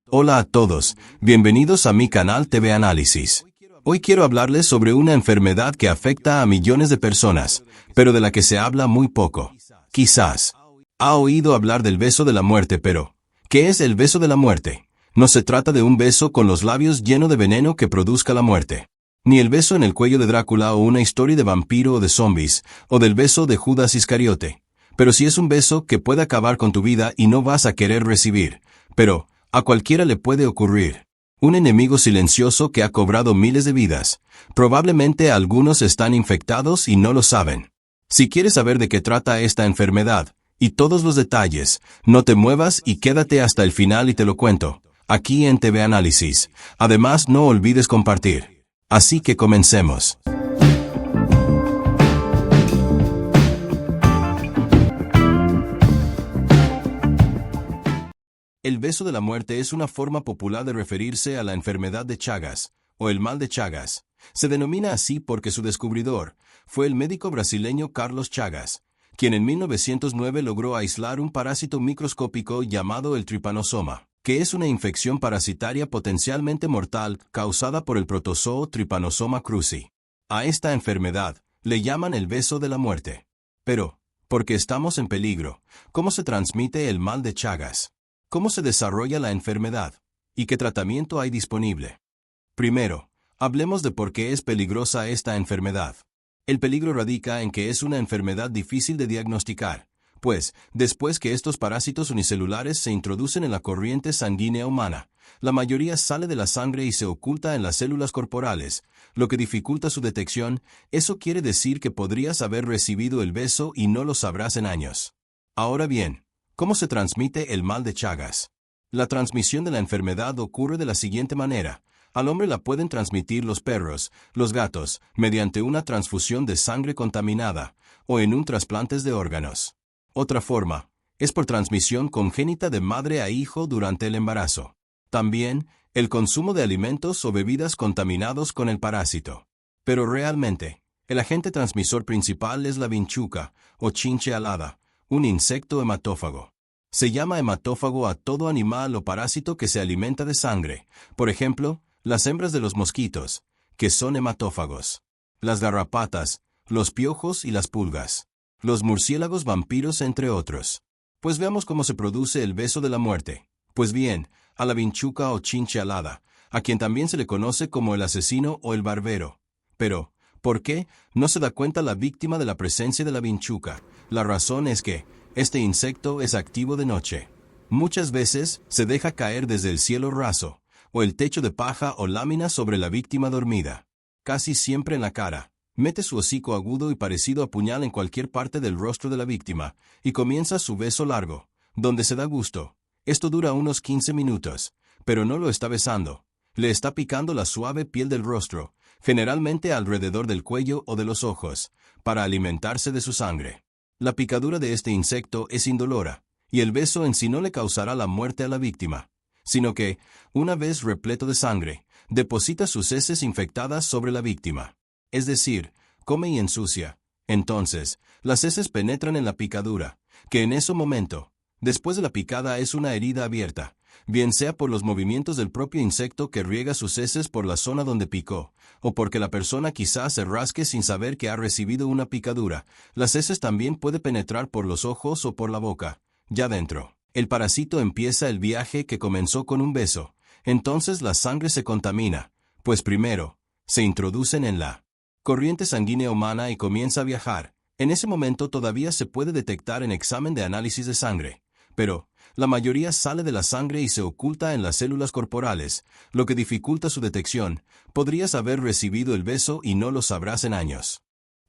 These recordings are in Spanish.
Hola a todos, bienvenidos a mi canal TV Análisis. Hoy quiero hablarles sobre una enfermedad que afecta a millones de personas, pero de la que se habla muy poco. Quizás ha oído hablar del beso de la muerte, pero ¿qué es el beso de la muerte? No se trata de un beso con los labios lleno de veneno que produzca la muerte. Ni el beso en el cuello de Drácula o una historia de vampiro o de zombies, o del beso de Judas Iscariote. Pero sí es un beso que puede acabar con tu vida y no vas a querer recibir. Pero a cualquiera le puede ocurrir. Un enemigo silencioso que ha cobrado miles de vidas. Probablemente algunos están infectados y no lo saben. Si quieres saber de qué trata esta enfermedad, y todos los detalles, no te muevas y quédate hasta el final y te lo cuento, aquí en TV Análisis. Además, no olvides compartir. Así que comencemos. El beso de la muerte es una forma popular de referirse a la enfermedad de Chagas, o el mal de Chagas. Se denomina así porque su descubridor fue el médico brasileño Carlos Chagas, quien en 1909 logró aislar un parásito microscópico llamado el Trypanosoma, que es una infección parasitaria potencialmente mortal causada por el protozoo Trypanosoma cruzi. A esta enfermedad le llaman el beso de la muerte. Pero, porque estamos en peligro, ¿cómo se transmite el mal de Chagas? ¿Cómo se desarrolla la enfermedad? ¿Y qué tratamiento hay disponible? Primero, hablemos de por qué es peligrosa esta enfermedad. El peligro radica en que es una enfermedad difícil de diagnosticar, pues, después que estos parásitos unicelulares se introducen en la corriente sanguínea humana, la mayoría sale de la sangre y se oculta en las células corporales, lo que dificulta su detección. Eso quiere decir que podrías haber recibido el beso y no lo sabrás en años. Ahora bien, ¿cómo se transmite el mal de Chagas? La transmisión de la enfermedad ocurre de la siguiente manera. Al hombre la pueden transmitir los perros, los gatos, mediante una transfusión de sangre contaminada, o en un trasplante de órganos. Otra forma es por transmisión congénita de madre a hijo durante el embarazo. También, el consumo de alimentos o bebidas contaminados con el parásito. Pero realmente, el agente transmisor principal es la vinchuca, o chinche alada, un insecto hematófago. Se llama hematófago a todo animal o parásito que se alimenta de sangre. Por ejemplo, las hembras de los mosquitos, que son hematófagos. Las garrapatas, los piojos y las pulgas. Los murciélagos vampiros, entre otros. Pues veamos cómo se produce el beso de la muerte. Pues bien, a la vinchuca o chinche alada, a quien también se le conoce como el asesino o el barbero. Pero, ¿por qué no se da cuenta la víctima de la presencia de la vinchuca? La razón es que este insecto es activo de noche. Muchas veces se deja caer desde el cielo raso, o el techo de paja o lámina sobre la víctima dormida. Casi siempre en la cara. Mete su hocico agudo y parecido a puñal en cualquier parte del rostro de la víctima, y comienza su beso largo, donde se da gusto. Esto dura unos 15 minutos, pero no lo está besando. Le está picando la suave piel del rostro, generalmente alrededor del cuello o de los ojos, para alimentarse de su sangre. La picadura de este insecto es indolora, y el beso en sí no le causará la muerte a la víctima, sino que, una vez repleto de sangre, deposita sus heces infectadas sobre la víctima. Es decir, come y ensucia. Entonces, las heces penetran en la picadura, que en ese momento, después de la picada, es una herida abierta, bien sea por los movimientos del propio insecto que riega sus heces por la zona donde picó, o porque la persona quizás se rasque sin saber que ha recibido una picadura. Las heces también puede penetrar por los ojos o por la boca. Ya dentro, el parásito empieza el viaje que comenzó con un beso. Entonces la sangre se contamina, pues primero, se introducen en la corriente sanguínea humana y comienza a viajar. En ese momento todavía se puede detectar en examen de análisis de sangre, pero la mayoría sale de la sangre y se oculta en las células corporales, lo que dificulta su detección. Podrías haber recibido el beso y no lo sabrás en años.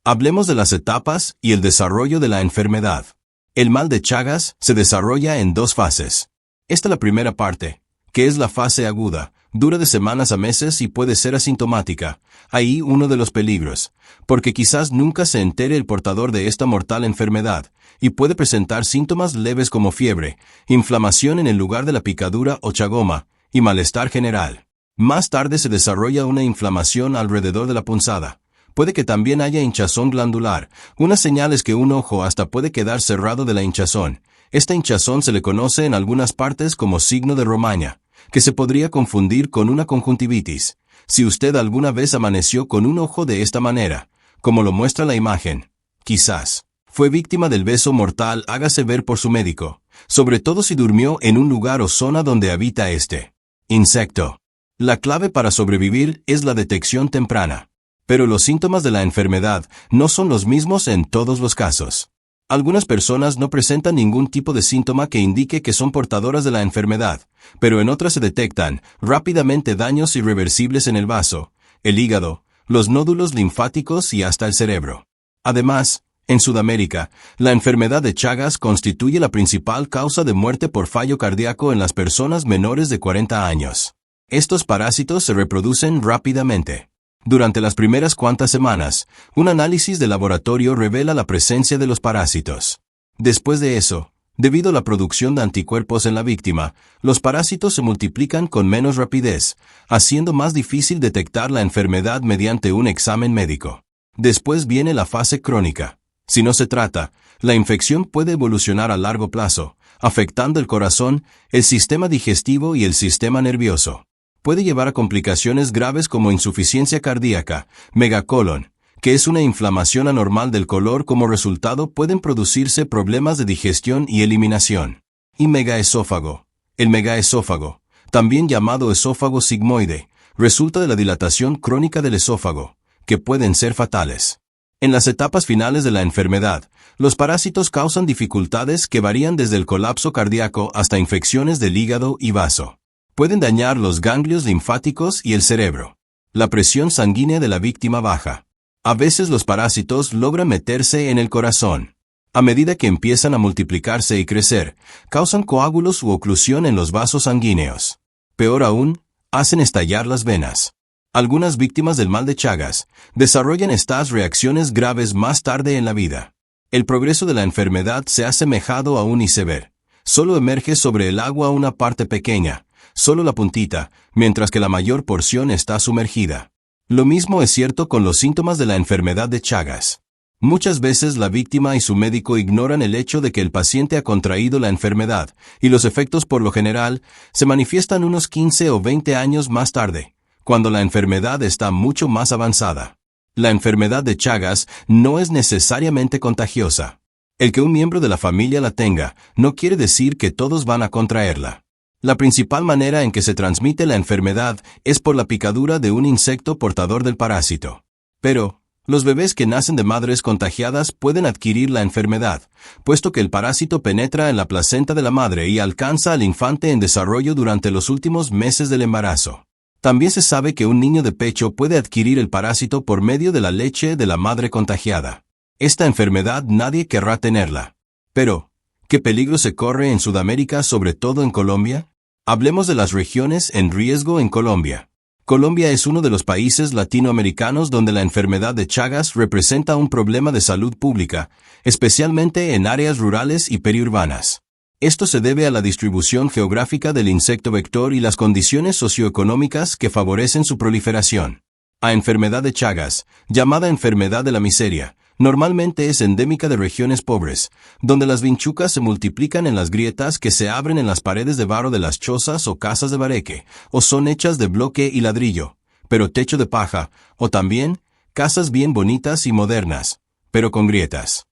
Hablemos de las etapas y el desarrollo de la enfermedad. El mal de Chagas se desarrolla en dos fases. Esta es la primera parte, que es la fase aguda. Dura de semanas a meses y puede ser asintomática. Ahí uno de los peligros, porque quizás nunca se entere el portador de esta mortal enfermedad, y puede presentar síntomas leves como fiebre, inflamación en el lugar de la picadura o chagoma, y malestar general. Más tarde se desarrolla una inflamación alrededor de la punzada. Puede que también haya hinchazón glandular. Una señal es que un ojo hasta puede quedar cerrado de la hinchazón. Esta hinchazón se le conoce en algunas partes como signo de Romaña. que se podría confundir con una conjuntivitis. Si usted alguna vez amaneció con un ojo de esta manera, como lo muestra la imagen, quizás fue víctima del beso mortal, hágase ver por su médico, sobre todo si durmió en un lugar o zona donde habita este insecto. La clave para sobrevivir es la detección temprana. Pero los síntomas de la enfermedad no son los mismos en todos los casos. Algunas personas no presentan ningún tipo de síntoma que indique que son portadoras de la enfermedad, pero en otras se detectan rápidamente daños irreversibles en el vaso, el hígado, los nódulos linfáticos y hasta el cerebro. Además, en Sudamérica, la enfermedad de Chagas constituye la principal causa de muerte por fallo cardíaco en las personas menores de 40 años. Estos parásitos se reproducen rápidamente. Durante las primeras cuantas semanas, un análisis de laboratorio revela la presencia de los parásitos. Después de eso, debido a la producción de anticuerpos en la víctima, los parásitos se multiplican con menos rapidez, haciendo más difícil detectar la enfermedad mediante un examen médico. Después viene la fase crónica. Si no se trata, la infección puede evolucionar a largo plazo, afectando el corazón, el sistema digestivo y el sistema nervioso. Puede llevar a complicaciones graves como insuficiencia cardíaca, megacolon, que es una inflamación anormal del color. Como resultado pueden producirse problemas de digestión y eliminación. Y megaesófago. El megaesófago, también llamado esófago sigmoide, resulta de la dilatación crónica del esófago, que pueden ser fatales. En las etapas finales de la enfermedad, los parásitos causan dificultades que varían desde el colapso cardíaco hasta infecciones del hígado y vaso. Pueden dañar los ganglios linfáticos y el cerebro. La presión sanguínea de la víctima baja. A veces los parásitos logran meterse en el corazón. A medida que empiezan a multiplicarse y crecer, causan coágulos u oclusión en los vasos sanguíneos. Peor aún, hacen estallar las venas. Algunas víctimas del mal de Chagas desarrollan estas reacciones graves más tarde en la vida. El progreso de la enfermedad se ha asemejado a un iceberg. Solo emerge sobre el agua una parte pequeña, solo la puntita, mientras que la mayor porción está sumergida. Lo mismo es cierto con los síntomas de la enfermedad de Chagas. Muchas veces la víctima y su médico ignoran el hecho de que el paciente ha contraído la enfermedad, y los efectos por lo general se manifiestan unos 15 o 20 años más tarde, cuando la enfermedad está mucho más avanzada. La enfermedad de Chagas no es necesariamente contagiosa. El que un miembro de la familia la tenga no quiere decir que todos van a contraerla. La principal manera en que se transmite la enfermedad es por la picadura de un insecto portador del parásito. Pero, los bebés que nacen de madres contagiadas pueden adquirir la enfermedad, puesto que el parásito penetra en la placenta de la madre y alcanza al infante en desarrollo durante los últimos meses del embarazo. También se sabe que un niño de pecho puede adquirir el parásito por medio de la leche de la madre contagiada. Esta enfermedad nadie querrá tenerla. Pero, ¿qué peligro se corre en Sudamérica, sobre todo en Colombia? Hablemos de las regiones en riesgo en Colombia. Colombia es uno de los países latinoamericanos donde la enfermedad de Chagas representa un problema de salud pública, especialmente en áreas rurales y periurbanas. Esto se debe a la distribución geográfica del insecto vector y las condiciones socioeconómicas que favorecen su proliferación. La enfermedad de Chagas, llamada enfermedad de la miseria, normalmente es endémica de regiones pobres, donde las vinchucas se multiplican en las grietas que se abren en las paredes de barro de las chozas o casas de bareque, o son hechas de bloque y ladrillo, pero techo de paja, o también, casas bien bonitas y modernas, pero con grietas.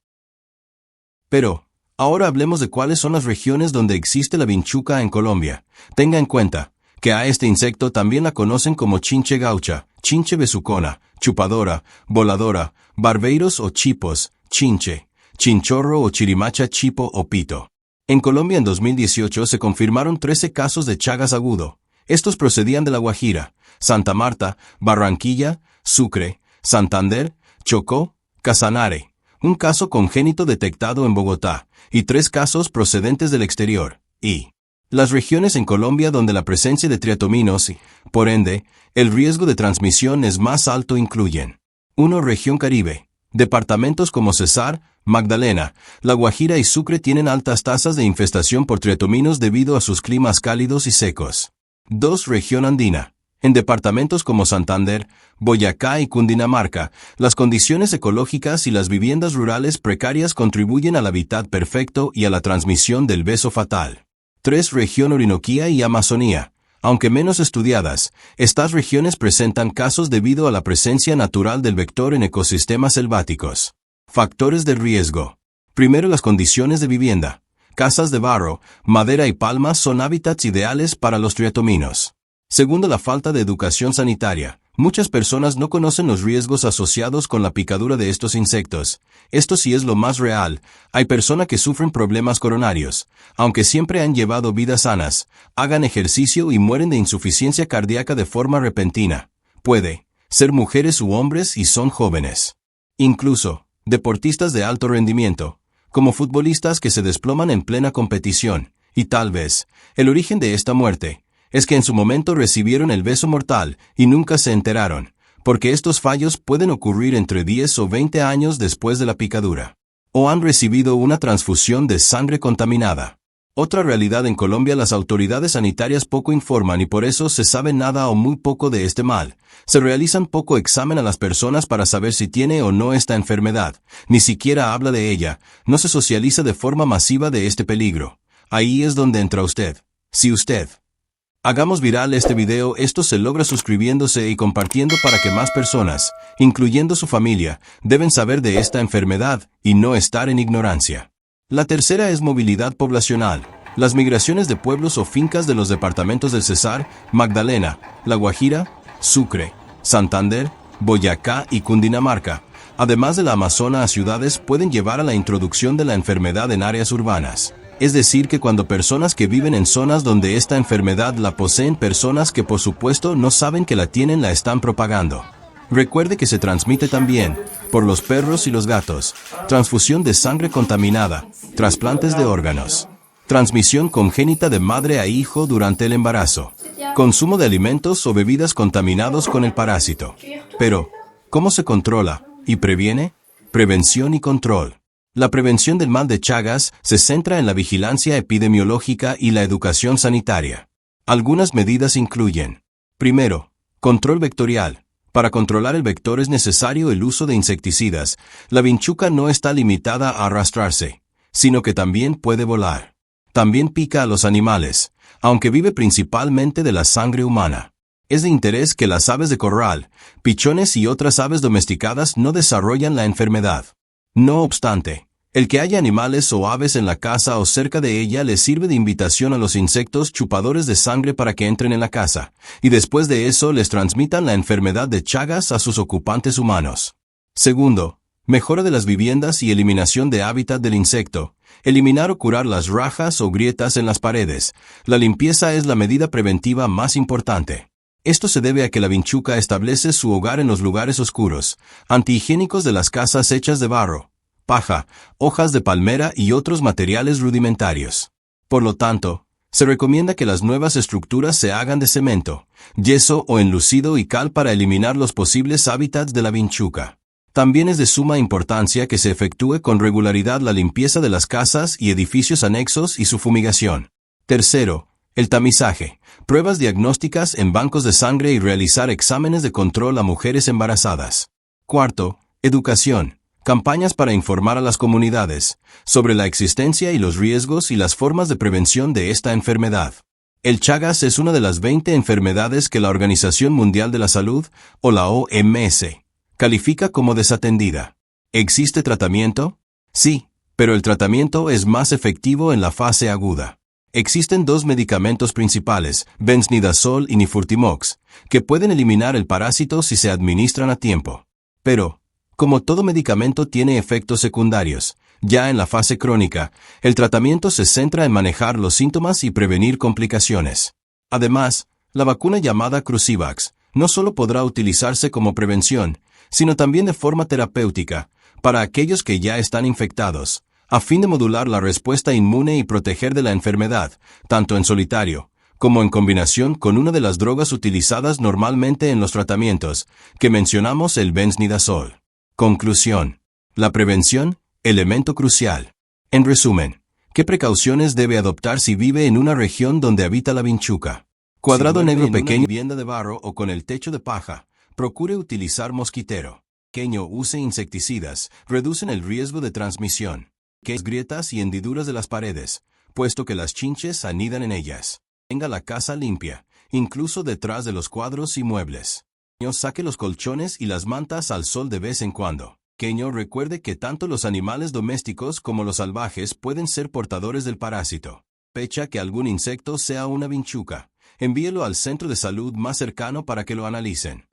Pero, ahora hablemos de cuáles son las regiones donde existe la vinchuca en Colombia. Tenga en cuenta que a este insecto también la conocen como chinche gaucha, chinche besucona, chupadora, voladora, barbeiros o chipos, chinche, chinchorro o chirimacha chipo o pito. En Colombia en 2018 se confirmaron 13 casos de Chagas agudo. Estos procedían de La Guajira, Santa Marta, Barranquilla, Sucre, Santander, Chocó, Casanare, un caso congénito detectado en Bogotá, y 3 casos procedentes del exterior, y las regiones en Colombia donde la presencia de triatominos y, por ende, el riesgo de transmisión es más alto incluyen 1. Región Caribe. Departamentos como Cesar, Magdalena, La Guajira y Sucre tienen altas tasas de infestación por triatominos debido a sus climas cálidos y secos. 2. Región Andina. En departamentos como Santander, Boyacá y Cundinamarca, las condiciones ecológicas y las viviendas rurales precarias contribuyen al hábitat perfecto y a la transmisión del beso fatal. 3. Región Orinoquía y Amazonía. Aunque menos estudiadas, estas regiones presentan casos debido a la presencia natural del vector en ecosistemas selváticos. Factores de riesgo. Primero, las condiciones de vivienda. Casas de barro, madera y palmas son hábitats ideales para los triatominos. Segundo, la falta de educación sanitaria. Muchas personas no conocen los riesgos asociados con la picadura de estos insectos. Esto sí es lo más real. Hay personas que sufren problemas coronarios, aunque siempre han llevado vidas sanas, hagan ejercicio y mueren de insuficiencia cardíaca de forma repentina. Puede ser mujeres u hombres y son jóvenes. Incluso, deportistas de alto rendimiento, como futbolistas que se desploman en plena competición, y tal vez, el origen de esta muerte es que en su momento recibieron el beso mortal y nunca se enteraron, porque estos fallos pueden ocurrir entre 10 o 20 años después de la picadura. O han recibido una transfusión de sangre contaminada. Otra realidad en Colombia: las autoridades sanitarias poco informan y por eso se sabe nada o muy poco de este mal. Se realizan poco examen a las personas para saber si tiene o no esta enfermedad. Ni siquiera habla de ella. No se socializa de forma masiva de este peligro. Ahí es donde entra usted. Si usted hagamos viral este video, esto se logra suscribiéndose y compartiendo para que más personas, incluyendo su familia, deben saber de esta enfermedad y no estar en ignorancia. La tercera es movilidad poblacional. Las migraciones de pueblos o fincas de los departamentos del Cesar, Magdalena, La Guajira, Sucre, Santander, Boyacá y Cundinamarca, además de la Amazona a ciudades, pueden llevar a la introducción de la enfermedad en áreas urbanas. Es decir, que cuando personas que viven en zonas donde esta enfermedad la poseen, personas que por supuesto no saben que la tienen, la están propagando. Recuerde que se transmite también por los perros y los gatos, transfusión de sangre contaminada, trasplantes de órganos, transmisión congénita de madre a hijo durante el embarazo, consumo de alimentos o bebidas contaminados con el parásito. Pero, ¿cómo se controla y previene? Prevención y control. La prevención del mal de Chagas se centra en la vigilancia epidemiológica y la educación sanitaria. Algunas medidas incluyen: primero, control vectorial. Para controlar el vector es necesario el uso de insecticidas. La vinchuca no está limitada a arrastrarse, sino que también puede volar. También pica a los animales, aunque vive principalmente de la sangre humana. Es de interés que las aves de corral, pichones y otras aves domesticadas no desarrollan la enfermedad. No obstante, el que haya animales o aves en la casa o cerca de ella les sirve de invitación a los insectos chupadores de sangre para que entren en la casa, y después de eso les transmitan la enfermedad de Chagas a sus ocupantes humanos. Segundo, mejora de las viviendas y eliminación de hábitat del insecto. Eliminar o curar las rajas o grietas en las paredes. La limpieza es la medida preventiva más importante. Esto se debe a que la vinchuca establece su hogar en los lugares oscuros, antihigiénicos de las casas hechas de barro, paja, hojas de palmera y otros materiales rudimentarios. Por lo tanto, se recomienda que las nuevas estructuras se hagan de cemento, yeso o enlucido y cal para eliminar los posibles hábitats de la vinchuca. También es de suma importancia que se efectúe con regularidad la limpieza de las casas y edificios anexos y su fumigación. Tercero, el tamizaje, pruebas diagnósticas en bancos de sangre y realizar exámenes de control a mujeres embarazadas. Cuarto, educación, campañas para informar a las comunidades sobre la existencia y los riesgos y las formas de prevención de esta enfermedad. El Chagas es una de las 20 enfermedades que la Organización Mundial de la Salud, o la OMS, califica como desatendida. ¿Existe tratamiento? Sí, pero el tratamiento es más efectivo en la fase aguda. Existen dos medicamentos principales, benznidazol y nifurtimox, que pueden eliminar el parásito si se administran a tiempo. Pero, como todo medicamento tiene efectos secundarios, ya en la fase crónica, el tratamiento se centra en manejar los síntomas y prevenir complicaciones. Además, la vacuna llamada Crucivax no solo podrá utilizarse como prevención, sino también de forma terapéutica, para aquellos que ya están infectados, a fin de modular la respuesta inmune y proteger de la enfermedad, tanto en solitario, como en combinación con una de las drogas utilizadas normalmente en los tratamientos, que mencionamos, el benznidazol. Conclusión. La prevención, elemento crucial. En resumen, ¿qué precauciones debe adoptar si vive en una región donde habita la vinchuca? Cuadrado negro pequeño, vivienda de barro o con el techo de paja, procure utilizar mosquitero. Pequeño, use insecticidas, reducen el riesgo de transmisión. Que grietas y hendiduras de las paredes, puesto que las chinches anidan en ellas. Tenga la casa limpia, incluso detrás de los cuadros y muebles. Saque los colchones y las mantas al sol de vez en cuando. Pequeño, recuerde que tanto los animales domésticos como los salvajes pueden ser portadores del parásito. Sospecha que algún insecto sea una vinchuca. Envíelo al centro de salud más cercano para que lo analicen.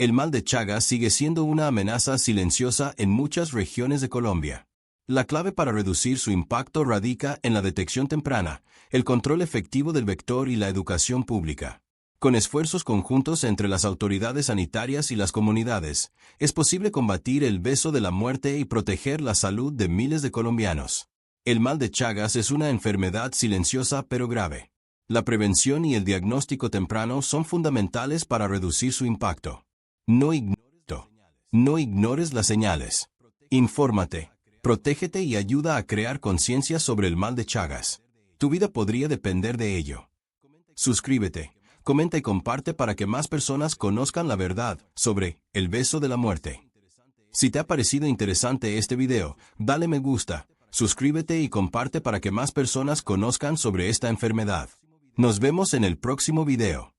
El mal de Chagas sigue siendo una amenaza silenciosa en muchas regiones de Colombia. La clave para reducir su impacto radica en la detección temprana, el control efectivo del vector y la educación pública. Con esfuerzos conjuntos entre las autoridades sanitarias y las comunidades, es posible combatir el beso de la muerte y proteger la salud de miles de colombianos. El mal de Chagas es una enfermedad silenciosa pero grave. La prevención y el diagnóstico temprano son fundamentales para reducir su impacto. No ignores las señales. Infórmate, protégete y ayuda a crear conciencia sobre el mal de Chagas. Tu vida podría depender de ello. Suscríbete, comenta y comparte para que más personas conozcan la verdad sobre el beso de la muerte. Si te ha parecido interesante este video, dale me gusta, suscríbete y comparte para que más personas conozcan sobre esta enfermedad. Nos vemos en el próximo video.